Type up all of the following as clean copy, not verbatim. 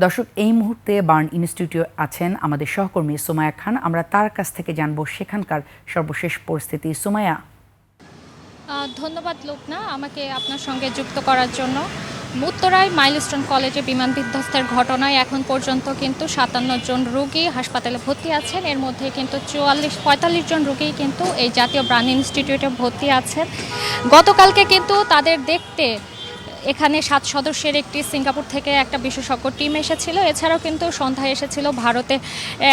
দর্শক, এই মুহূর্তে বার্ন ইনস্টিটিউটে আছেন আমাদের সহকর্মী সুমাইয়া খান। আমরা তার কাছ থেকে জানবো সেখানকার সর্বশেষ পরিস্থিতি। সুমাইয়া। ধন্যবাদ লোকনা, আমাকে আপনার সঙ্গে যুক্ত করার জন্য। উত্তরায় মাইলস্টোন কলেজে বিমান বিধ্বস্তের ঘটনায় এখন পর্যন্ত কিন্তু 57 জন রোগী হাসপাতালে ভর্তি আছেন। এর মধ্যে কিন্তু 45 জন রোগী কিন্তু এই জাতীয় বার্ন ইনস্টিটিউটে ভর্তি আছেন। গতকালকে কিন্তু তাদের দেখতে এখানে 7 সদস্যের একটি সিঙ্গাপুর থেকে একটা বিশেষজ্ঞ টিম এসেছিল। এছাড়াও কিন্তু সন্ধ্যায় এসেছিল ভারতে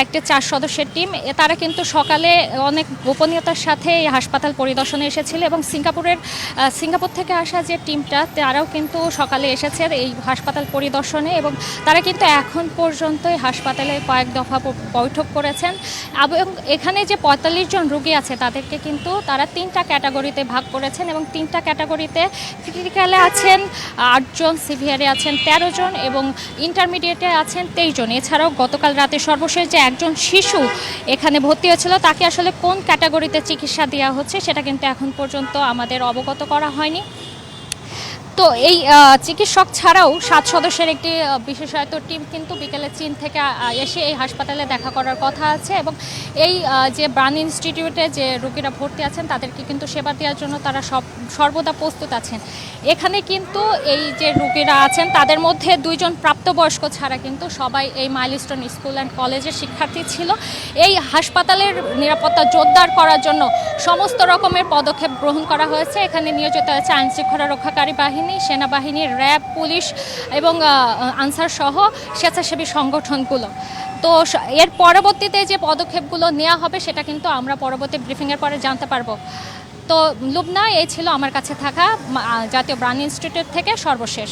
একটি 4 সদস্যের টিম। তারা কিন্তু সকালে অনেক গোপনীয়তার সাথে এই হাসপাতাল পরিদর্শনে এসেছিল এবং সিঙ্গাপুর থেকে আসা যে টিমটা তারাও কিন্তু সকালে এসেছে এই হাসপাতাল পরিদর্শনে এবং তারা কিন্তু এখন পর্যন্ত এই হাসপাতালে কয়েক দফা বৈঠক করেছেন। এবং এখানে যে 45 জন রোগী আছে তাদেরকে কিন্তু তারা 3টা ক্যাটাগরিতে ভাগ করেছেন এবং 3টা ক্যাটাগরিতে ক্রিটিক্যালে আছেন 8 জন, সিভিয়ারে আছেন 13 জন এবং ইন্টারমিডিয়েটে আছেন 23 জন। এছাড়াও গতকাল রাতে সর্বশেষ যে একজন শিশু এখানে ভর্তি হয়েছিল তাকে আসলে কোন ক্যাটাগরিতে চিকিৎসা দেওয়া হচ্ছে সেটা কিন্তু এখন পর্যন্ত আমাদের অবগত করা হয়নি। তো এই চিকিৎসক ছাড়াও 7 সদস্যের একটি বিশেষায়িত টিম কিন্তু বিকেলে চীন থেকে এসে এই হাসপাতালে দেখা করার কথা আছে এবং এই যে বার্ন ইনস্টিটিউটে যে রোগীরা ভর্তি আছেন তাদেরকে কিন্তু সেবা দেওয়ার জন্য তারা সর্বদা প্রস্তুত আছেন। এখানে কিন্তু এই যে রোগীরা আছেন তাদের মধ্যে 2 জন প্রাপ্তবয়স্ক ছাড়া কিন্তু সবাই এই মাইলস্টোন স্কুল অ্যান্ড কলেজের শিক্ষার্থী ছিল। এই হাসপাতালের নিরাপত্তা জোরদার করার জন্য সমস্ত রকমের পদক্ষেপ গ্রহণ করা হয়েছে। এখানে নিয়োজিত আছে আইনশৃঙ্খলা রক্ষাকারী বাহিনী, সেনাবাহিনী, র্যাব, পুলিশ এবং আনসার সহ স্বেচ্ছাসেবী সংগঠনগুলো। তো এর পরবর্তীতে যে পদক্ষেপগুলো নেওয়া হবে সেটা কিন্তু আমরা পরবর্তী ব্রিফিংয়ের পরে জানতে পারবো। তো লুবনা, এই ছিল আমার কাছে থাকা জাতীয় বার্ন ইনস্টিটিউট থেকে সর্বশেষ।